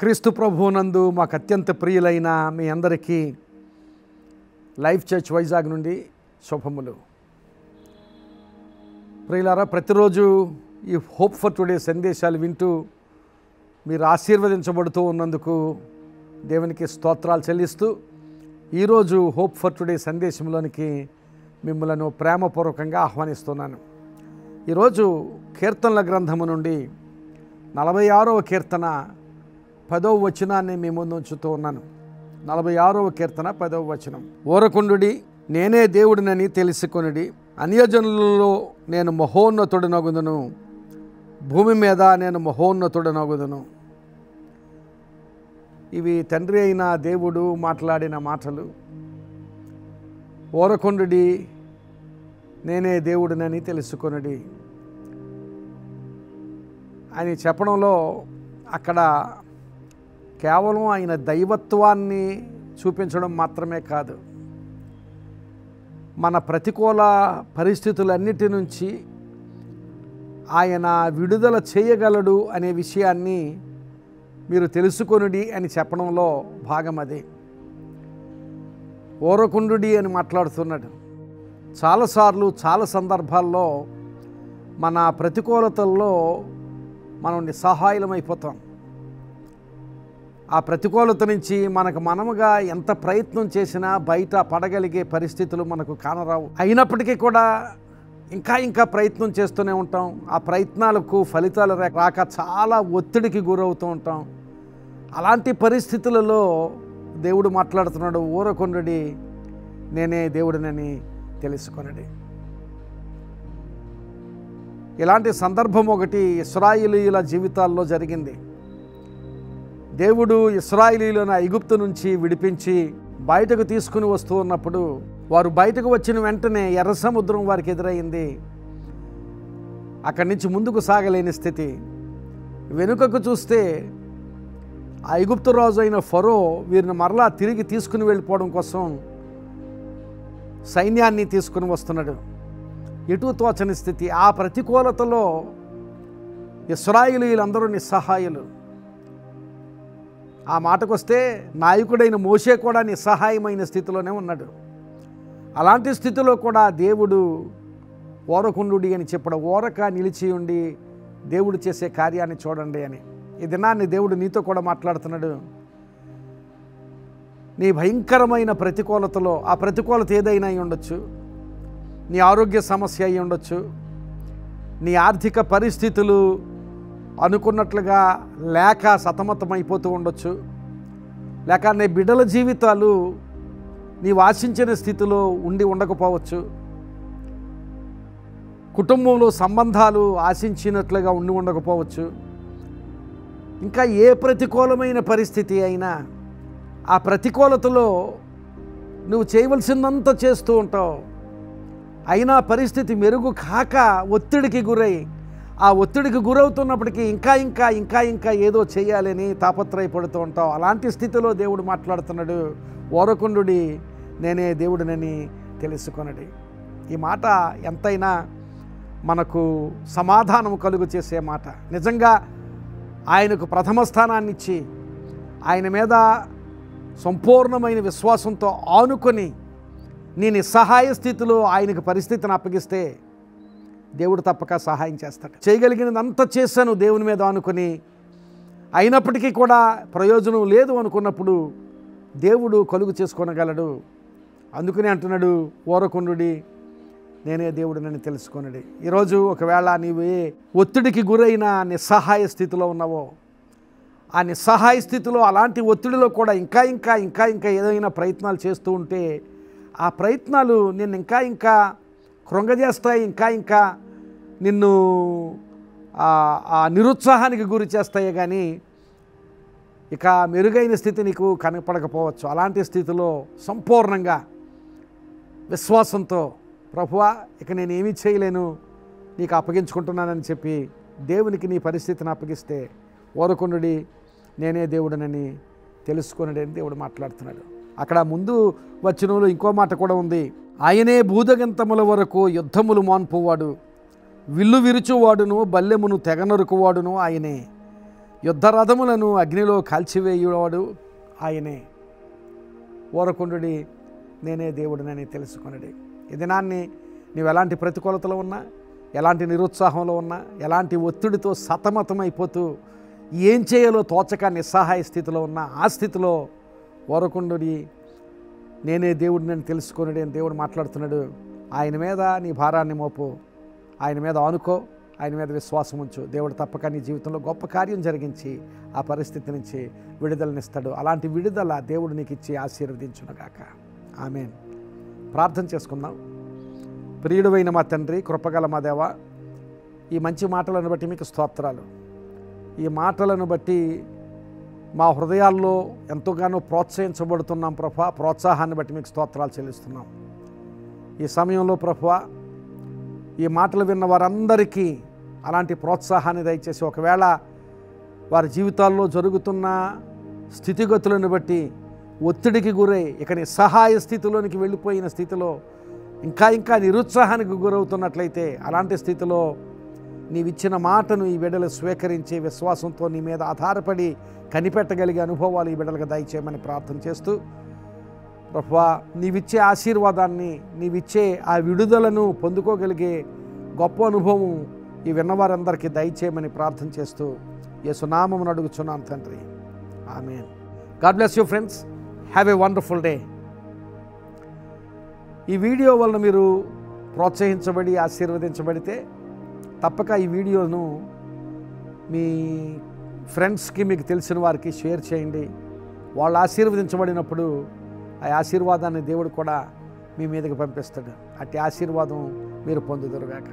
క్రీస్తు ప్రభువునందు మాకు అత్యంత ప్రియులైన మీ అందరికీ లైఫ్ చర్చ్ వైజాగ్ నుండి శుభములు. ప్రియులారా, ప్రతిరోజు ఈ హోప్ ఫర్ టుడే సందేశాలు వింటూ మీరు ఆశీర్వదించబడుతూ ఉన్నందుకు దేవునికి స్తోత్రాలు చెల్లిస్తూ ఈరోజు హోప్ ఫర్ టుడే సందేశంలోనికి మిమ్మల్ని ప్రేమపూర్వకంగా ఆహ్వానిస్తున్నాను. ఈరోజు కీర్తనల గ్రంథము నుండి 46వ కీర్తన 10వ వచనాన్ని మీ ముందు ఉంచుతూ ఉన్నాను. 46వ కీర్తన 10వ వచనం. ఊరకుండుడి, నేనే దేవుడినని తెలుసుకొనుడి, అన్యజనులలో నేను మహోన్నతుడనగుదును, భూమి మీద నేను మహోన్నతుడనగుదును. ఇవి తండ్రి అయిన దేవుడు మాట్లాడిన మాటలు. ఊరకుండుడి, నేనే దేవుడినని తెలుసుకొనుడి అని చెప్పడంలో అక్కడ కేవలం ఆయన దైవత్వాన్ని చూపించడం మాత్రమే కాదు, మన ప్రతికూల పరిస్థితులన్నిటి నుంచి ఆయన విడుదల చేయగలడు అనే విషయాన్ని మీరు తెలుసుకొనుడి అని చెప్పడంలో భాగం అది. ఊరకుండుడి అని మాట్లాడుతున్నాడు. చాలాసార్లు చాలా సందర్భాల్లో మన ప్రతికూలతల్లో మనం నిస్సహాయులమైపోతాం. ఆ ప్రతికూలత నుంచి మనకు మనముగా ఎంత ప్రయత్నం చేసినా బయట పడగలిగే పరిస్థితులు మనకు కానరావు. అయినప్పటికీ కూడా ఇంకా ప్రయత్నం చేస్తూనే ఉంటాం. ఆ ప్రయత్నాలకు ఫలితాలు రాక చాలా ఒత్తిడికి గురవుతూ ఉంటాం. అలాంటి పరిస్థితులలో దేవుడు మాట్లాడుతున్నాడు, ఊరకుండుడి, నేనే దేవుడినని తెలుసుకొనుడి. ఇలాంటి సందర్భం ఒకటి ఇశ్రాయేలీయుల జీవితాల్లో జరిగింది. దేవుడు ఇశ్రాయేలీయులను ఐగుప్తు నుంచి విడిపించి బయటకు తీసుకుని వస్తూ ఉన్నప్పుడు వారు బయటకు వచ్చిన వెంటనే ఎర్ర సముద్రం వారికి ఎదురైంది. అక్కడి నుంచి ముందుకు సాగలేని స్థితి. వెనుకకు చూస్తే ఐగుప్తు రాజు అయిన ఫరో వీరిని మరలా తిరిగి తీసుకుని వెళ్ళిపోవడం కోసం సైన్యాన్ని తీసుకుని వస్తున్నాడు. ఎటు తోచని స్థితి. ఆ ప్రతికూలతలో ఇశ్రాయేలీయులందరూ నిస్సహాయులు. ఆ మాటకొస్తే నాయకుడైన మోషే కూడా నిస్సహాయమైన స్థితిలోనే ఉన్నాడు. అలాంటి స్థితిలో కూడా దేవుడు ఊరకుండుడి అని చెప్పడం, ఊరక నిలిచి ఉండి దేవుడు చేసే కార్యాన్ని చూడండి అని. ఈ దినాన్ని దేవుడు నీతో కూడా మాట్లాడుతున్నాడు. నీ భయంకరమైన ప్రతికూలతలో, ఆ ప్రతికూలత ఏదైనా అయి ఉండొచ్చు, నీ ఆరోగ్య సమస్య అయి ఉండొచ్చు, నీ ఆర్థిక పరిస్థితులు అనుకున్నట్లుగా లేక సతమతమైపోతూ ఉండొచ్చు, లేక నీ బిడ్డల జీవితాలు నీవు ఆశించిన స్థితిలో ఉండకపోవచ్చు, కుటుంబంలో సంబంధాలు ఆశించినట్లుగా ఉండకపోవచ్చు. ఇంకా ఏ ప్రతికూలమైన పరిస్థితి అయినా ఆ ప్రతికూలతలో నువ్వు చేయవలసిందంతా చేస్తూ ఉంటావు. అయినా పరిస్థితి మెరుగు కాక ఒత్తిడికి గురై, ఆ ఒత్తిడికి గురవుతున్నప్పటికీ ఇంకా ఏదో చేయాలని తాపత్రయపడుతూ ఉంటావు. అలాంటి స్థితిలో దేవుడు మాట్లాడుతున్నాడు, ఊరకుండుడి, నేనే దేవుడినని తెలుసుకొనుడి. ఈ మాట ఎంతైనా మనకు సమాధానం కలుగు చేసే మాట. నిజంగా ఆయనకు ప్రథమ స్థానాన్ని ఇచ్చి ఆయన మీద సంపూర్ణమైన విశ్వాసంతో ఆనుకొని నీ నిస్సహాయ స్థితిలో ఆయనకు పరిస్థితిని అప్పగిస్తే దేవుడు తప్పక సహాయం చేస్తాడు. చేయగలిగినదంతా చేశాను దేవుని మీద ఆనుకొని, అయినప్పటికీ కూడా ప్రయోజనం లేదు అనుకున్నప్పుడు దేవుడు కలుగు చేసుకోనగలడు. అందుకని అంటున్నాడు, ఊరకుండుడి, నేనే దేవుడినని తెలుసుకొనుడి. ఈరోజు ఒకవేళ నీవు ఏ ఒత్తిడికి గురైన నిస్సహాయ స్థితిలో ఉన్నావో, ఆ నిస్సహాయ స్థితిలో అలాంటి ఒత్తిడిలో కూడా ఇంకా ఏదైనా ప్రయత్నాలు చేస్తూ ఉంటే ఆ ప్రయత్నాలు నిన్ను ఇంకా కృంగజేస్తాయి, ఇంకా నిన్ను ఆ నిరుత్సాహానికి గురి చేస్తాయి. కానీ ఇక మెరుగైన స్థితి నీకు కనపడకపోవచ్చు. అలాంటి స్థితిలో సంపూర్ణంగా విశ్వాసంతో, ప్రభువా, ఇక నేనేమీ చేయలేను, నీకు అప్పగించుకుంటున్నానని చెప్పి దేవునికి నీ పరిస్థితిని అప్పగిస్తే ఊరకుండుడి, నేనే దేవుడినని తెలుసుకొనుడి అని దేవుడు మాట్లాడుతున్నాడు. అక్కడ ముందు వచనంలో ఇంకో మాట కూడా ఉంది. ఆయనే భూదగంతముల వరకు యుద్ధములు మాన్పువాడు, విల్లు విరుచువాడును బల్లెమును తెగనరుకువాడును ఆయనే. యుద్ధరథములను అగ్నిలో కాల్చివేయువాడు ఆయనే. ఊరకుండుడి, నేనే దేవుడినని తెలుసుకొనుడి. ఈ దినాన్ని నీవు ఎలాంటి ప్రతికూలతలో ఉన్నా, ఎలాంటి నిరుత్సాహంలో ఉన్నా, ఎలాంటి ఒత్తిడితో సతమతమైపోతూ ఏం చేయాలో తోచక నిస్సహాయ స్థితిలో ఉన్నా, ఆ స్థితిలో ఊరకుండుడి, నేనే దేవుడినని తెలుసుకొనుడి అని దేవుడు మాట్లాడుతున్నాడు. ఆయన మీద నీ భారాన్ని మోపు, ఆయన మీద ఆనుకో, ఆయన మీద విశ్వాసం ఉంచు. దేవుడు తప్పక నీ జీవితంలో గొప్ప కార్యం జరిగించి ఆ పరిస్థితి నుంచి విడుదలనిస్తాడు. అలాంటి విడుదల దేవుడు నీకు ఇచ్చి ఆశీర్వదించునుగాక. ఆమేన్. ప్రార్థన చేసుకుందాం. ప్రియుడైన మా తండ్రి, కృపగల మా దేవ, ఈ మంచి మాటలను బట్టి మీకు స్తోత్రాలు. ఈ మాటలను బట్టి మా హృదయాల్లో ఎంతగానో ప్రోత్సహించబడుతున్నాం ప్రభా. ప్రోత్సాహాన్ని బట్టి మీకు స్తోత్రాలు చెల్లిస్తున్నాం. ఈ సమయంలో ప్రభువా, ఈ మాటలు విన్న వారందరికీ అలాంటి ప్రోత్సాహాన్ని దయచేసి, ఒకవేళ వారి జీవితాల్లో జరుగుతున్న స్థితిగతులను బట్టి ఒత్తిడికి గురై ఇక నిస్సహాయ స్థితిలోనికి వెళ్ళిపోయిన స్థితిలో ఇంకా నిరుత్సాహానికి గురవుతున్నట్లయితే, అలాంటి స్థితిలో నీవిచ్చిన మాటను ఈ బిడ్డలు స్వీకరించి విశ్వాసంతో నీ మీద ఆధారపడి కనిపెట్టగలిగే అనుభవాలు ఈ బిడ్డలకు దయచేయమని ప్రార్థన చేస్తూ, ప్రభువా, నీవిచ్చే ఆశీర్వాదాన్ని, నీవిచ్చే ఆ విడుదలను పొందుకోగలిగే గొప్ప అనుభవం ఈ విన్నవారందరికీ దయచేయమని ప్రార్థన చేస్తూ యేసునామమున అడుగుచున్నాను తండ్రి. Amen. God bless you friends. Have a wonderful day. ఈ వీడియో వలన మీరు ప్రోత్సహించబడి ఆశీర్వదించబడితే తప్పక ఈ వీడియోను మీ ఫ్రెండ్స్కి, మీకు తెలిసిన వారికి షేర్ చేయండి. వాళ్ళు ఆశీర్వదించబడినప్పుడు ఆ ఆశీర్వాదాన్ని దేవుడు కూడా మీ మీదకి పంపిస్తాడు. అట్టి ఆశీర్వాదం మీరు పొందుదురుగాక.